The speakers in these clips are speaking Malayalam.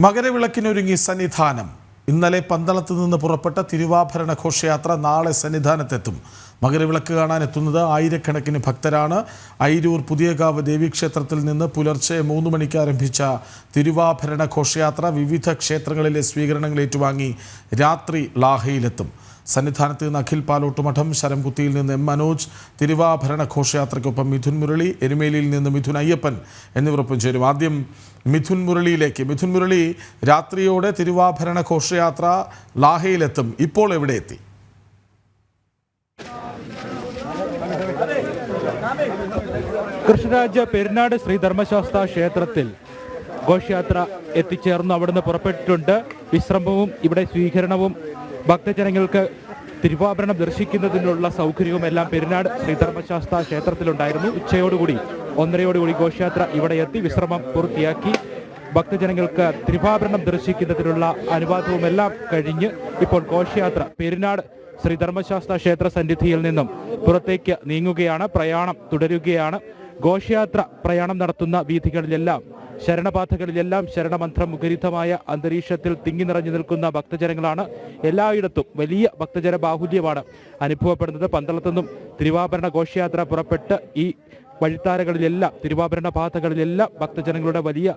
മകരവിളക്കിനൊരുങ്ങി സന്നിധാനം. ഇന്നലെ പന്തളത്ത് നിന്ന് പുറപ്പെട്ട തിരുവാഭരണ ഘോഷയാത്ര നാളെ സന്നിധാനത്തെത്തും. മകരവിളക്ക് കാണാൻ എത്തുന്നത് ആയിരക്കണക്കിന് ഭക്തരാണ്. അയിരൂർ പുതിയകാവ് ദേവീക്ഷേത്രത്തിൽ നിന്ന് പുലർച്ചെ 3 മണിക്ക് ആരംഭിച്ച തിരുവാഭരണ ഘോഷയാത്ര വിവിധ ക്ഷേത്രങ്ങളിലെ സ്വീകരണങ്ങൾ ഏറ്റുവാങ്ങി രാത്രി ലാഹയിലെത്തും. സന്നിധാനത്ത് നിന്ന് അഖിൽ പാലോട്ടുമഠം, ശരംകുത്തിയിൽ നിന്ന് എം മനോജ്, തിരുവാഭരണ ഘോഷയാത്രയ്ക്കൊപ്പം മിഥുൻ മുരളി, എരുമേലിയിൽ നിന്ന് മിഥുൻ അയ്യപ്പൻ എന്നിവരൊപ്പം ചേരും. ആദ്യം മിഥുൻ മുരളിയിലേക്ക്. മിഥുൻ മുരളി, രാത്രിയോടെ തിരുവാഭരണ ഘോഷയാത്ര ലാഹയിലെത്തും. ഇപ്പോൾ എവിടെ എത്തി? കൃഷ്ണരാജ പെരുന്നാട് ശ്രീ ധർമ്മശാസ്ത്ര ക്ഷേത്രത്തിൽ ഘോഷയാത്ര എത്തിച്ചേർന്ന് അവിടുന്ന് പുറപ്പെട്ടിട്ടുണ്ട്. വിശ്രമവും ഇവിടെ സ്വീകരണവും ഭക്തജനങ്ങൾക്ക് തിരുവാഭരണം ദർശിക്കുന്നതിനുള്ള സൗകര്യവും എല്ലാം പെരുന്നാട് ശ്രീ ധർമ്മശാസ്ത്ര ക്ഷേത്രത്തിലുണ്ടായിരുന്നു. ഉച്ചയോടുകൂടി 1:30 ഘോഷയാത്ര ഇവിടെ എത്തി വിശ്രമം പൂർത്തിയാക്കി ഭക്തജനങ്ങൾക്ക് തിരുവാഭരണം ദർശിക്കുന്നതിനുള്ള അനുവാദവും എല്ലാം കഴിഞ്ഞ് ഇപ്പോൾ ഘോഷയാത്ര പെരുന്നാട് ശ്രീ ധർമ്മശാസ്ത്ര ക്ഷേത്ര സന്നിധിയിൽ നിന്നും പുറത്തേക്ക് നീങ്ങുകയാണ്. പ്രയാണം തുടരുകയാണ്. ഘോഷയാത്ര പ്രയാണം നടത്തുന്ന വീഥികളിലെല്ലാം, ശരണപാഥകളിലെല്ലാം ശരണമന്ത്രം മുഖരിതമായ അന്തരീക്ഷത്തിൽ തിങ്ങി നിറഞ്ഞു നിൽക്കുന്ന ഭക്തജനങ്ങളാണ്. എല്ലായിടത്തും വലിയ ഭക്തജന ബാഹുല്യമാണ് അനുഭവപ്പെടുന്നത്. പന്തളത്തുനിന്നും തിരുവാഭരണ ഘോഷയാത്ര പുറപ്പെട്ട് ഈ വഴിത്താരകളിലെല്ലാം, തിരുവാഭരണ പാതകളിലെല്ലാം ഭക്തജനങ്ങളുടെ വലിയ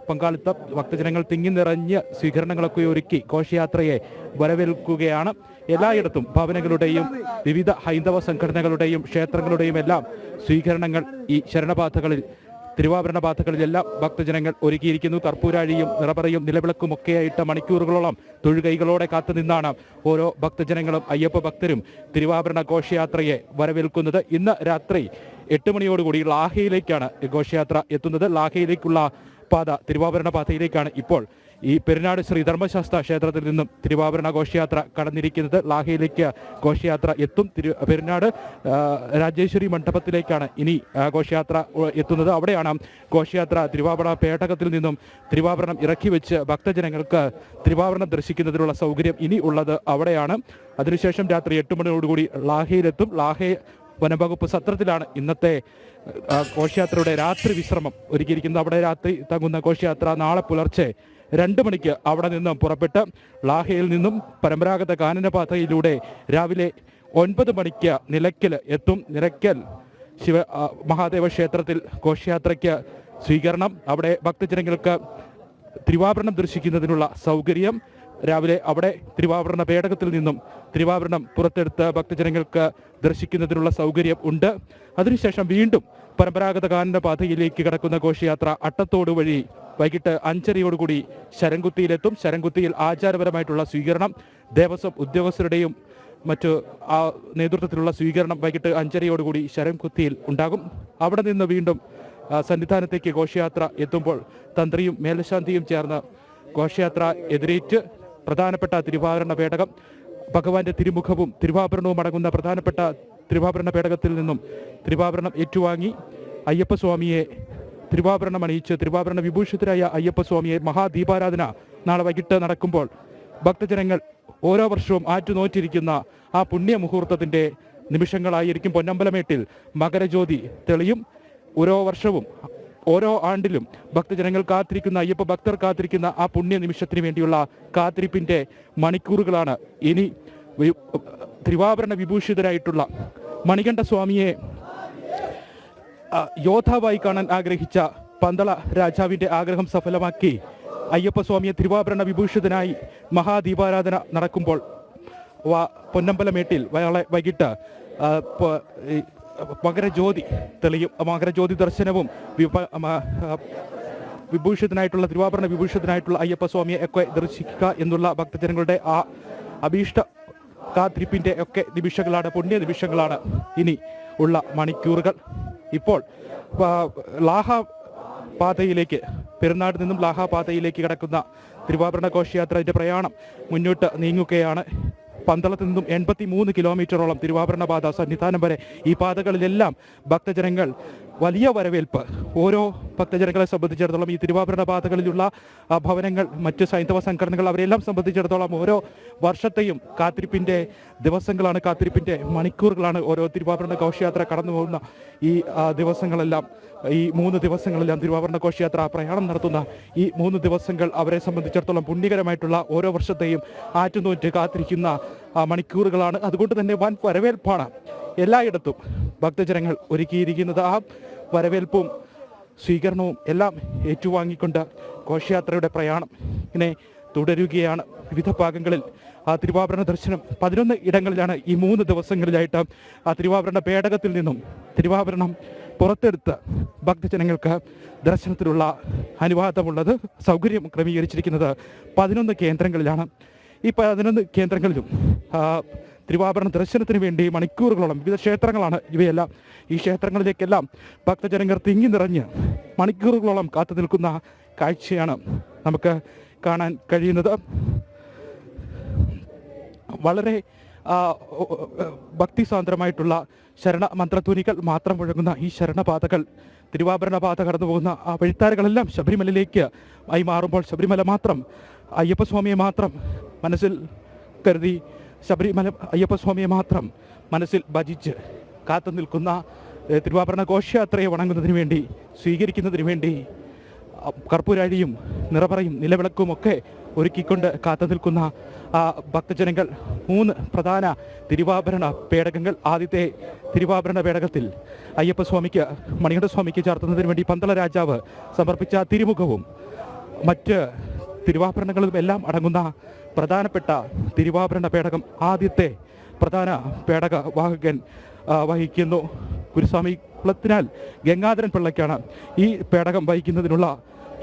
പങ്കാളിത്തം. ഭക്തജനങ്ങൾ തിങ്ങി നിറഞ്ഞ് സ്വീകരണങ്ങളൊക്കെ ഒരുക്കി ഘോഷയാത്രയെ വരവേൽക്കുകയാണ്. എല്ലായിടത്തും ഭവനങ്ങളുടെയും വിവിധ ഹൈന്ദവ സംഘടനകളുടെയും ക്ഷേത്രങ്ങളുടെയും എല്ലാം സ്വീകരണങ്ങൾ ഈ ശരണപാഥകളിൽ, തിരുവാഭരണ പാഥകളിലെല്ലാം ഭക്തജനങ്ങൾ ഒരുക്കിയിരിക്കുന്നു. കർപ്പൂരാഴിയും നിറപറയും നിലവിളക്കും ഒക്കെയായിട്ട് മണിക്കൂറുകളോളം തൊഴുകൈകളോടെ കാത്തുനിന്നാണ് ഓരോ ഭക്തജനങ്ങളും അയ്യപ്പ ഭക്തരും തിരുവാഭരണ ഘോഷയാത്രയെ വരവേൽക്കുന്നത്. ഇന്ന് രാത്രി 8 മണിയോടുകൂടി ലാഹയിലേക്കാണ് ഘോഷയാത്ര എത്തുന്നത്. ലാഹയിലേക്കുള്ള പാത, തിരുവാഭരണ പാതയിലേക്കാണ് ഇപ്പോൾ ഈ പെരുന്നാട് ശ്രീ ധർമ്മശാസ്ത്ര ക്ഷേത്രത്തിൽ നിന്നും തിരുവാഭരണ ഘോഷയാത്ര കടന്നിരിക്കുന്നത്. ലാഹയിലേക്ക് ഘോഷയാത്ര എത്തും. പെരുന്നാട് രാജേശ്വരി മണ്ഡപത്തിലേക്കാണ് ഇനി ഘോഷയാത്ര എത്തുന്നത്. അവിടെയാണ് ഘോഷയാത്ര തിരുവാഭരണ പേടകത്തിൽ നിന്നും തിരുവാഭരണം ഇറക്കി വെച്ച് ഭക്തജനങ്ങൾക്ക് തിരുവാഭരണം ദർശിക്കുന്നതിനുള്ള സൗകര്യം ഇനി ഉള്ളത് അവിടെയാണ്. അതിനുശേഷം രാത്രി 8 മണിയോടുകൂടി ലാഹയിലെത്തും. വനംവകുപ്പ് സത്രത്തിലാണ് ഇന്നത്തെ ഘോഷയാത്രയുടെ രാത്രി വിശ്രമം ഒരുക്കിയിരിക്കുന്നത്. അവിടെ രാത്രി തങ്ങുന്ന ഘോഷയാത്ര നാളെ പുലർച്ചെ 2 മണിക്ക് അവിടെ നിന്നും പുറപ്പെട്ട് ലാഹയിൽ നിന്നും പരമ്പരാഗത കാനനപാതയിലൂടെ രാവിലെ 9 മണിക്ക് നിലയ്ക്കൽ എത്തും. നിലയ്ക്കൽ മഹാദേവ ക്ഷേത്രത്തിൽ ഘോഷയാത്രയ്ക്ക് സ്വീകരണം. അവിടെ ഭക്തജനങ്ങൾക്ക് തിരുവാഭരണം ദർശിക്കുന്നതിനുള്ള സൗകര്യം. രാവിലെ അവിടെ തിരുവാഭരണ പേടകത്തിൽ നിന്നും തിരുവാഭരണം പുറത്തെടുത്ത് ഭക്തജനങ്ങൾക്ക് ദർശിക്കുന്നതിനുള്ള സൗകര്യം ഉണ്ട്. അതിനുശേഷം വീണ്ടും പരമ്പരാഗത കാനന പാതയിലേക്ക് കടക്കുന്ന ഘോഷയാത്ര അട്ടത്തോട് വഴി വൈകിട്ട് 5:30 ശരംകുത്തിയിലെത്തും. ശരംകുത്തിയിൽ ആചാരപരമായിട്ടുള്ള സ്വീകരണം, ദേവസ്വം ഉദ്യോഗസ്ഥരുടെയും മറ്റു നേതൃത്വത്തിലുള്ള സ്വീകരണം വൈകിട്ട് 5:30 ശരംകുത്തിയിൽ ഉണ്ടാകും. അവിടെ നിന്ന് വീണ്ടും സന്നിധാനത്തേക്ക് ഘോഷയാത്ര എത്തുമ്പോൾ തന്ത്രിയും മേൽശാന്തിയും ചേർന്ന് ഘോഷയാത്ര എതിരേറ്റ് പ്രധാനപ്പെട്ട തിരുവാഭരണ പേടകം, ഭഗവാന്റെ തിരുമുഖവും തിരുവാഭരണവും അടങ്ങുന്ന പ്രധാനപ്പെട്ട തിരുവാഭരണ പേടകത്തിൽ നിന്നും തിരുവാഭരണം ഏറ്റുവാങ്ങി അയ്യപ്പസ്വാമിയെ തിരുവാഭരണം അണിയിച്ച് തിരുവാഭരണ വിഭൂഷിതരായ അയ്യപ്പസ്വാമിയെ മഹാദീപാരാധന നാളെ വൈകിട്ട് നടക്കുമ്പോൾ ഭക്തജനങ്ങൾ ഓരോ വർഷവും ആറ്റുനോറ്റിരിക്കുന്ന ആ പുണ്യമുഹൂർത്തത്തിൻ്റെ നിമിഷങ്ങളായിരിക്കും. പൊന്നമ്പലമേട്ടിൽ മകരജ്യോതി തെളിയും. ഓരോ വർഷവും, ഓരോ ആണ്ടിലും ഭക്തജനങ്ങൾ കാത്തിരിക്കുന്ന, അയ്യപ്പ ഭക്തർ കാത്തിരിക്കുന്ന ആ പുണ്യ നിമിഷത്തിന് വേണ്ടിയുള്ള കാത്തിരിപ്പിൻ്റെ മണിക്കൂറുകളാണ് ഇനി. തിരുവാഭരണ വിഭൂഷിതരായിട്ടുള്ള മണികണ്ഠ സ്വാമിയെ യോദ്ധാവായി കാണാൻ ആഗ്രഹിച്ച പന്തള രാജാവിൻ്റെ ആഗ്രഹം സഫലമാക്കി അയ്യപ്പസ്വാമിയെ തിരുവാഭരണ വിഭൂഷിതനായി മഹാദീപാരാധന നടക്കുമ്പോൾ പൊന്നമ്പലമേട്ടിൽ വൈകിട്ട് മകരജ്യോതി തെളിയും. മകരജ്യോതി ദർശനവും വിഭൂഷിതനായിട്ടുള്ള തിരുവാഭരണ വിഭൂഷിതനായിട്ടുള്ള അയ്യപ്പസ്വാമിയെ ഒക്കെ ദർശിക്കുക എന്നുള്ള ഭക്തജനങ്ങളുടെ ആ അഭീഷ്ട കാത്തിരിപ്പിൻ്റെ ഒക്കെ നിമിഷങ്ങളാണ്, പുണ്യ നിമിഷങ്ങളാണ് ഇനി ഉള്ള മണിക്കൂറുകൾ. ഇപ്പോൾ ലാഹ പാതയിലേക്ക്, പെരുന്നാട് നിന്നും ലാഹ പാതയിലേക്ക് കടക്കുന്ന തിരുവാഭരണ ഘോഷയാത്രയുടെ പ്രയാണം മുന്നോട്ട് നീങ്ങുകയാണ്. പന്തളത്ത് നിന്നും 83 കിലോമീറ്ററോളം തിരുവാഭരണ പാത സന്നിധാനം വരെ ഈ പാതകളിലെല്ലാം ഭക്തജനങ്ങൾ വലിയ വരവേൽപ്പ് ഓരോ ഭക്തജനങ്ങളെ സംബന്ധിച്ചിടത്തോളം ഈ തിരുവാഭരണ പാതകളിലുള്ള ഭവനങ്ങൾ, മറ്റ് സൈന്ധവ സംഘടനകൾ, അവരെല്ലാം സംബന്ധിച്ചിടത്തോളം ഓരോ വർഷത്തെയും കാത്തിരിപ്പിൻ്റെ ദിവസങ്ങളാണ്, കാത്തിരിപ്പിൻ്റെ മണിക്കൂറുകളാണ്. ഓരോ തിരുവാഭരണ ഘോഷയാത്ര കടന്നു പോകുന്ന ഈ ദിവസങ്ങളെല്ലാം, ഈ 3 ദിവസങ്ങളെല്ലാം തിരുവാഭരണ ഘോഷയാത്ര പ്രയാണം നടത്തുന്ന ഈ 3 ദിവസങ്ങൾ അവരെ സംബന്ധിച്ചിടത്തോളം പുണ്യകരമായിട്ടുള്ള ഓരോ വർഷത്തെയും ആറ്റുനോറ്റ് കാത്തിരിക്കുന്ന മണിക്കൂറുകളാണ്. അതുകൊണ്ട് തന്നെ വൻ വരവേൽപ്പാണ് എല്ലായിടത്തും ഭക്തജനങ്ങൾ ഒരുക്കിയിരിക്കുന്നത്. ആ വരവേൽപ്പും സ്വീകരണവും എല്ലാം ഏറ്റുവാങ്ങിക്കൊണ്ട് ഘോഷയാത്രയുടെ പ്രയാണം ഇങ്ങനെ തുടരുകയാണ്. വിവിധ ഭാഗങ്ങളിൽ ആ തിരുവാഭരണ ദർശനം 11 ഇടങ്ങളിലാണ് ഈ 3 ദിവസങ്ങളിലായിട്ട് ആ തിരുവാഭരണ പേടകത്തിൽ നിന്നും തിരുവാഭരണം പുറത്തെടുത്ത് ഭക്തജനങ്ങൾക്ക് ദർശനത്തിനുള്ള അനുവാദമുള്ളത്. സൗകര്യം ക്രമീകരിച്ചിരിക്കുന്നത് 11 കേന്ദ്രങ്ങളിലാണ്. ഈ 11 കേന്ദ്രങ്ങളിലും തിരുവാഭരണ ദർശനത്തിന് വേണ്ടി മണിക്കൂറുകളോളം വിവിധ ക്ഷേത്രങ്ങളാണ് ഇവയെല്ലാം. ഈ ക്ഷേത്രങ്ങളിലേക്കെല്ലാം ഭക്തജനങ്ങൾ തിങ്ങി നിറഞ്ഞ് മണിക്കൂറുകളോളം കാത്തു നിൽക്കുന്ന കാഴ്ചയാണ് നമുക്ക് കാണാൻ കഴിയുന്നത്. വളരെ ഭക്തിസാന്ദ്രമായിട്ടുള്ള ശരണ മന്ത്രധ്വനികൾ മാത്രം മുഴങ്ങുന്ന ഈ ശരണപാതകൾ, തിരുവാഭരണ പാത കടന്നു പോകുന്ന ആ വഴിത്താരകളെല്ലാം ശബരിമലയിലേക്ക് ആയി മാറുമ്പോൾ ശബരിമല മാത്രം, അയ്യപ്പസ്വാമിയെ മാത്രം മനസ്സിൽ കരുതി, ശബരിമല അയ്യപ്പസ്വാമിയെ മാത്രം മനസ്സിൽ ഭജിച്ച് കാത്തു നിൽക്കുന്ന തിരുവാഭരണ ഘോഷയാത്രയെ വണങ്ങുന്നതിന് വേണ്ടി, സ്വീകരിക്കുന്നതിന് വേണ്ടി കർപ്പൂരാഴിയും നിറപറയും നിലവിളക്കും ഒക്കെ ഒരുക്കിക്കൊണ്ട് കാത്തു നിൽക്കുന്ന ഭക്തജനങ്ങൾ. 3 പ്രധാന തിരുവാഭരണ പേടകങ്ങൾ. ആദ്യത്തെ തിരുവാഭരണ പേടകത്തിൽ അയ്യപ്പസ്വാമിക്ക്, മണികണ്ഠസ്വാമിക്ക് ചാർത്തുന്നതിന് വേണ്ടി പന്തള രാജാവ് സമർപ്പിച്ച തിരുമുഖവും മറ്റ് തിരുവാഭരണങ്ങളും എല്ലാം അടങ്ങുന്ന പ്രധാനപ്പെട്ട തിരുവാഭരണ പേടകം ആദ്യത്തെ പ്രധാന പേടക വാഹകൻ വഹിക്കുന്നു. ഗുരുസ്വാമി കുളത്തിനാൽ ഗംഗാധരൻ പിള്ളയ്ക്കാണ് ഈ പേടകം വഹിക്കുന്നതിനുള്ള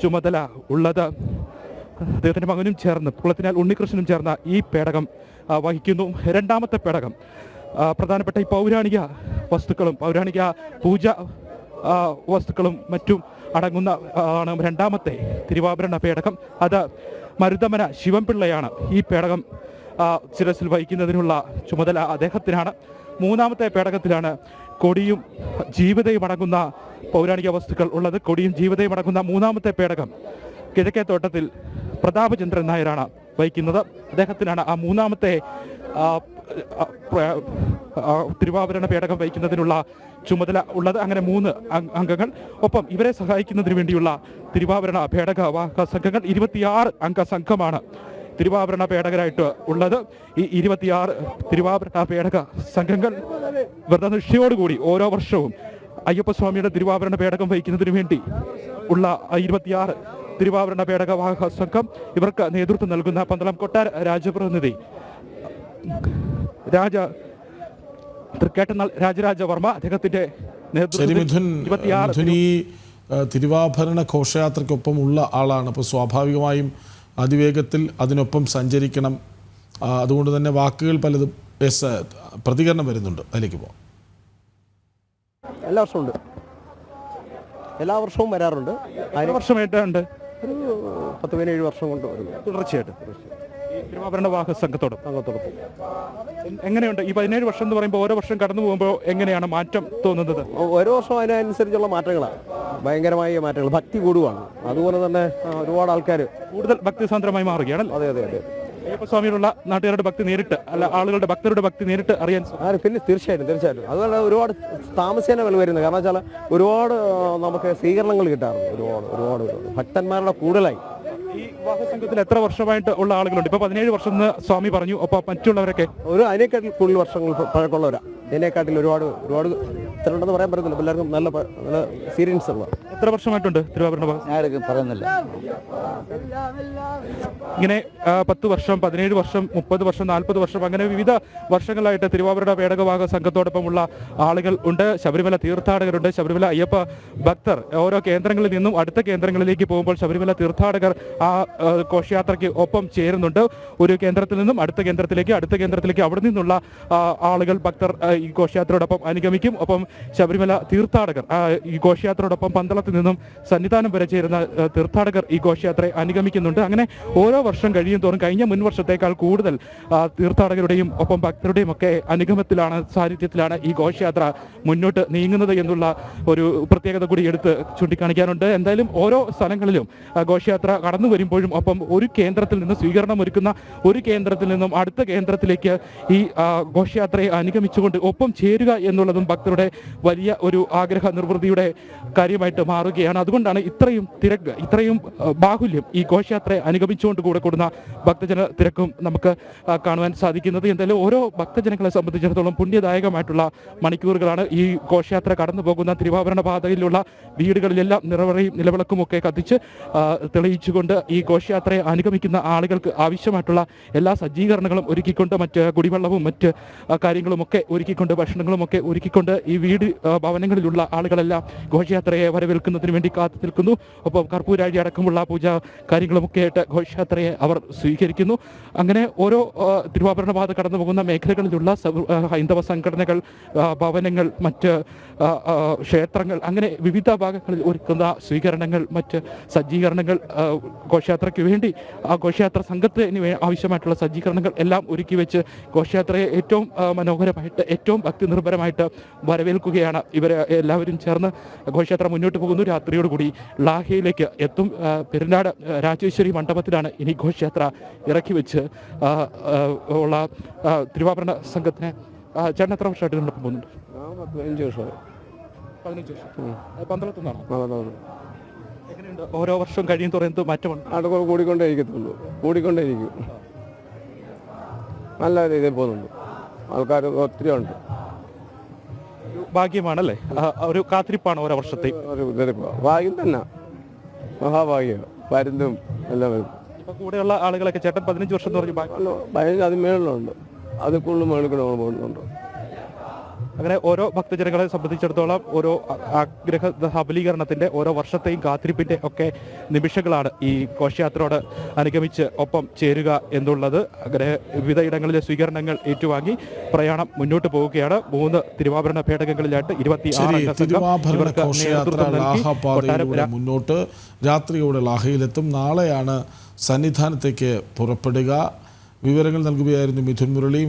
ചുമതല ഉള്ളത്. അദ്ദേഹത്തിൻ്റെ മകനും ചേർന്ന്, കുളത്തിനാൽ ഉണ്ണികൃഷ്ണനും ചേർന്ന ഈ പേടകം വഹിക്കുന്നു. രണ്ടാമത്തെ പേടകം പ്രധാനപ്പെട്ട ഈ പൗരാണിക വസ്തുക്കളും പൗരാണിക പൂജ വസ്തുക്കളും മറ്റും അടങ്ങുന്ന ആണ് രണ്ടാമത്തെ തിരുവാഭരണ പേടകം. അത് മരുതമന ശിവൻപിള്ളയാണ് ഈ പേടകം ശിരസിൽ വഹിക്കുന്നതിനുള്ള ചുമതല അദ്ദേഹത്തിനാണ്. മൂന്നാമത്തെ പേടകത്തിലാണ് കൊടിയും ജീവിതയും അടങ്ങുന്ന പൗരാണിക വസ്തുക്കൾ ഉള്ളത്. കൊടിയും ജീവിതയും അടങ്ങുന്ന മൂന്നാമത്തെ പേടകം കിഴക്കേ തോട്ടത്തിൽ പ്രതാപചന്ദ്രൻ നായരാണ് വഹിക്കുന്നത്. അദ്ദേഹത്തിനാണ് ആ മൂന്നാമത്തെ തിരുവാഭരണ പേടകം വഹിക്കുന്നതിനുള്ള ചുമതല ഉള്ളത്. അങ്ങനെ 3 അംഗങ്ങൾ. ഒപ്പം ഇവരെ സഹായിക്കുന്നതിന് വേണ്ടിയുള്ള തിരുവാഭരണ പേടക വാഹക സംഘങ്ങൾ 26 അംഗ സംഘമാണ് തിരുവാഭരണ പേടകരായിട്ട് ഉള്ളത്. ഈ 26 തിരുവാഭരണ പേടക സംഘങ്ങൾ വ്രതനിഷ്ഠയോടുകൂടി ഓരോ വർഷവും അയ്യപ്പസ്വാമിയുടെ തിരുവാഭരണ പേടകം വഹിക്കുന്നതിന് വേണ്ടി ഉള്ള 26 തിരുവാഭരണ പേടക വാഹക സംഘം, ഇവർക്ക് നേതൃത്വം നൽകുന്ന പന്തളം കൊട്ടാര രാജപ്രതിനിധി തൃക്കേട്ടനാൾ രാജരാജവർമ്മ, അദ്ദേഹത്തിന്റെ നേതൃത്വത്തിൽ തിരുവാഭരണ ഘോഷയാത്രയ്ക്കൊപ്പം ഉള്ള ആളാണ്. അപ്പോൾ സ്വാഭാവികമായും അതിവേഗത്തിൽ അതിനൊപ്പം സഞ്ചരിക്കണം. അതുകൊണ്ട് തന്നെ വാക്കുകൾ പലതും പ്രതികരണം വരുന്നുണ്ട്. അതിലേക്ക് പോകാം. എല്ലാ വർഷവും ഉണ്ട്, എല്ലാ വർഷവും വരാറുണ്ട്. വർഷമായിട്ടുണ്ട്, ഒരു 10-17 വർഷം കൊണ്ട് വരും തുടർച്ചയായിട്ട് തിരുവാഭരണ വാഹക സംഘത്തോടൊപ്പം. എങ്ങനെയുണ്ട് ഈ 17 വർഷം എന്ന് പറയുമ്പോൾ ഓരോ വർഷം കടന്നു പോകുമ്പോൾ എങ്ങനെയാണ് മാറ്റം തോന്നുന്നത്? ഓരോ വർഷവും അതിനനുസരിച്ചുള്ള മാറ്റങ്ങളാണ്, ഭയങ്കരമായ മാറ്റങ്ങൾ. ഭക്തി കൂടുവാണ്. അതുപോലെ തന്നെ ഒരുപാട് ആൾക്കാർ കൂടുതൽ ഭക്തിസാന്ദ്രമായി മാറുകയാണ്. അതെ അതെ അതെ. അയ്യപ്പസ്വാമിയിലുള്ള നാട്ടുകാരുടെ ഭക്തി നേരിട്ട്, അല്ല ആളുകളുടെ ഭക്തരുടെ ഭക്തി നേരിട്ട് അറിയാൻ പിന്നെ തീർച്ചയായിട്ടും അതുപോലെ ഒരുപാട് താമസേന വരുന്നത്. കാരണം വെച്ചാൽ ഒരുപാട് നമുക്ക് സ്വീകരണങ്ങൾ കിട്ടാറുണ്ട്. ഒരുപാട് ഭക്തന്മാരുടെ കൂടുതലായി. ഈ വാഹസംഘത്തിൽ എത്ര വർഷമായിട്ട് ഉള്ള ആളുകളുണ്ട്? ഇപ്പൊ 17 വർഷം എന്ന് സ്വാമി പറഞ്ഞു. അപ്പൊ മറ്റുള്ളവരൊക്കെ അതിനേക്കാട്ടിൽ കൂടുതൽ വർഷങ്ങൾ പഴക്കമുള്ളവരാ. ഇതിനെക്കാട്ടിൽ ഒരുപാട് ഇത്രയുണ്ടെന്ന് പറയാൻ പറ്റത്തില്ല. എല്ലാവർക്കും നല്ല എക്സ്പീരിയൻസ് ഉള്ള. എത്ര വർഷമായിട്ടുണ്ട് തിരുവാഭരണ പറയുന്നില്ല. ഇങ്ങനെ 10 വർഷം, 17 വർഷം, 30 വർഷം, 40 വർഷം, അങ്ങനെ വിവിധ വർഷങ്ങളായിട്ട് തിരുവാഭരണ പേടകവാഹക സംഘത്തോടൊപ്പമുള്ള ആളുകൾ ഉണ്ട്. ശബരിമല തീർത്ഥാടകരുണ്ട്. ശബരിമല അയ്യപ്പ ഭക്തർ ഓരോ കേന്ദ്രങ്ങളിൽ നിന്നും അടുത്ത കേന്ദ്രങ്ങളിലേക്ക് പോകുമ്പോൾ ശബരിമല തീർത്ഥാടകർ ആ ഘോഷയാത്രയ്ക്ക് ഒപ്പം ചേരുന്നുണ്ട്. ഒരു കേന്ദ്രത്തിൽ നിന്നും അടുത്ത കേന്ദ്രത്തിലേക്ക് അവിടെ നിന്നുള്ള ആളുകൾ, ഭക്തർ ഈ ഘോഷയാത്രയോടൊപ്പം അനുഗമിക്കും. ഒപ്പം ശബരിമല തീർത്ഥാടകർ ഈ ഘോഷയാത്രയോടൊപ്പം പന്തള പന്തളത്ത് നിന്നും സന്നിധാനം വരെ ചേരുന്ന തീർത്ഥാടകർ ഈ ഘോഷയാത്രയെ അനുഗമിക്കുന്നുണ്ട്. അങ്ങനെ ഓരോ വർഷം കഴിയും തോറും കഴിഞ്ഞ മുൻ വർഷത്തേക്കാൾ കൂടുതൽ തീർത്ഥാടകരുടെയും ഒപ്പം ഭക്തരുടെയും ഒക്കെ അനുഗമത്തിലാണ്, സാന്നിധ്യത്തിലാണ് ഈ ഘോഷയാത്ര മുന്നോട്ട് നീങ്ങുന്നത് എന്നുള്ള ഒരു പ്രത്യേകത കൂടി എടുത്ത് ചൂണ്ടിക്കാണിക്കാനുണ്ട്. എന്തായാലും ഓരോ സ്ഥലങ്ങളിലും ഘോഷയാത്ര കടന്നു വരുമ്പോഴും ഒപ്പം ഒരു കേന്ദ്രത്തിൽ നിന്ന് സ്വീകരണം ഒരുക്കുന്ന ഒരു കേന്ദ്രത്തിൽ നിന്നും അടുത്ത കേന്ദ്രത്തിലേക്ക് ഈ ഘോഷയാത്രയെ അനുഗമിച്ചുകൊണ്ട് ഒപ്പം ചേരുക എന്നുള്ളതും ഭക്തരുടെ വലിയ ഒരു ആഗ്രഹ നിർവൃതിയുടെ കാര്യമായിട്ട് മാറുകയാണ്. അതുകൊണ്ടാണ് ഇത്രയും തിരക്ക്, ഇത്രയും ബാഹുല്യം ഈ ഘോഷയാത്രയെ അനുഗമിച്ചുകൊണ്ട് കൂടെ കൂടുന്ന ഭക്തജന തിരക്കും നമുക്ക് കാണുവാൻ സാധിക്കുന്നത്. എന്തായാലും ഓരോ ഭക്തജനങ്ങളെ സംബന്ധിച്ചിടത്തോളം പുണ്യദായകമായിട്ടുള്ള മണിക്കൂറുകളാണ്. ഈ ഘോഷയാത്ര കടന്നു പോകുന്ന തിരുവാഭരണ പാതയിലുള്ള വീടുകളിലെല്ലാം നിറവറയും നിലവിളക്കും ഒക്കെ കത്തിച്ച് തെളിയിച്ചുകൊണ്ട് ഈ ഘോഷയാത്രയെ അനുഗമിക്കുന്ന ആളുകൾക്ക് ആവശ്യമായിട്ടുള്ള എല്ലാ സജ്ജീകരണങ്ങളും ഒരുക്കിക്കൊണ്ട്, മറ്റ് കുടിവെള്ളവും മറ്റ് കാര്യങ്ങളുമൊക്കെ ഒരുക്കിക്കൊണ്ട്, ഭക്ഷണങ്ങളുമൊക്കെ ഒരുക്കിക്കൊണ്ട് ഈ വീട് ഭവനങ്ങളിലുള്ള ആളുകളെല്ലാം ഘോഷയാത്രയെ വരവേൽക്കുന്നതിന് വേണ്ടി കാത്തു നിൽക്കുന്നു. ഒപ്പം കർപ്പൂരാഴി അടക്കമുള്ള പൂജ കാര്യങ്ങളുമൊക്കെ ആയിട്ട് ഘോഷയാത്രയെ അവർ സ്വീകരിക്കുന്നു. അങ്ങനെ ഓരോ തിരുവാഭരണ പാത കടന്നു പോകുന്ന മേഖലകളിലുള്ള ഹൈന്ദവ സംഘടനകൾ, ഭവനങ്ങൾ, മറ്റ് ക്ഷേത്രങ്ങൾ, അങ്ങനെ വിവിധ ഭാഗങ്ങളിൽ ഒരുക്കുന്ന സ്വീകരണങ്ങൾ, മറ്റ് സജ്ജീകരണങ്ങൾ, ഘോഷയാത്രയ്ക്ക് വേണ്ടി ഘോഷയാത്ര സംഘത്തിന് ആവശ്യമായിട്ടുള്ള സജ്ജീകരണങ്ങൾ എല്ലാം ഒരുക്കി വെച്ച് ഘോഷയാത്രയെ ഏറ്റവും മനോഹരമായിട്ട്, ഏറ്റവും ഭക്തി നിർഭരമായിട്ട് വരവേൽക്കുകയാണ് ഇവരെ എല്ലാവരും ചേർന്ന്. ഘോഷയാത്ര മുന്നോട്ട് പോകുന്നു. രാത്രിയോടുകൂടി ലാഹയിലേക്ക് എത്തും. പെരുന്നാട് രാജേശ്വരി മണ്ഡപത്തിലാണ് ഇനി ഘോഷയാത്ര ഇറക്കി വെച്ച് ഉള്ള തിരുവാഭരണ സംഘത്തിന്. ചേട്ടൻ എത്ര വർഷമായിട്ട് ഇതിനോടൊപ്പം പോകുന്നുണ്ട്? 15 വർഷം. 15 വർഷം. പന്തളത്തുനിന്നാണോ? എങ്ങനെയുണ്ട്? ഓരോ വർഷം കഴിയും തോറും എന്ത് മാറ്റമുണ്ട്? അടുക്കള കൂടിക്കൊണ്ടേയിരിക്കത്തുള്ളൂ, കൂടിക്കൊണ്ടേയിരിക്കും. നല്ല രീതിയിൽ പോകുന്നുണ്ട്. ആൾക്കാർ ഒത്തിരി ഉണ്ട്. ഭാഗ്യമാണല്ലേ? ഒരു കാത്തിരിപ്പാണ് ഓരോ വർഷത്തെ. ഭാഗ്യം തന്നെ, മഹാഭാഗ്യം. പരുന്തും എല്ലാം വരും. ഇപ്പൊ കൂടെയുള്ള ആളുകളൊക്കെ ചേട്ടൻ 15 വർഷം എന്ന് പറഞ്ഞു. 15 അത് മേളിലുണ്ട്, അതിൽ കൂടുതൽ മേളിൽ കൂടെ പോകുന്നുണ്ട്. അങ്ങനെ ഓരോ ഭക്തജനങ്ങളെ സംബന്ധിച്ചിടത്തോളം ഓരോ ആഗ്രഹ സബലീകരണത്തിന്റെ, ഓരോ വർഷത്തെയും കാത്തിരിപ്പിന്റെ ഒക്കെ നിമിഷങ്ങളാണ് ഈ ഘോഷയാത്രയോട് അനുഗമിച്ച് ഒപ്പം ചേരുക എന്നുള്ളത്. അങ്ങനെ വിവിധ ഇടങ്ങളിലെ സ്വീകരണങ്ങൾ ഏറ്റുവാങ്ങി പ്രയാണം മുന്നോട്ട് പോവുകയാണ്. 3 തിരുവാഭരണ പേടകങ്ങളിലായിട്ട് 26 തിരുവാഭരണ ഘോഷയാത്ര ലാഹപാതയിലൂടെ മുന്നോട്ട് രാത്രിയോടെ ലാഹയിലെത്തും. നാളെയാണ് സന്നിധാനത്തേക്ക് പുറപ്പെടുക. വിവരങ്ങൾ നൽകുകയായിരുന്നു മിഥുൻ മുരളി.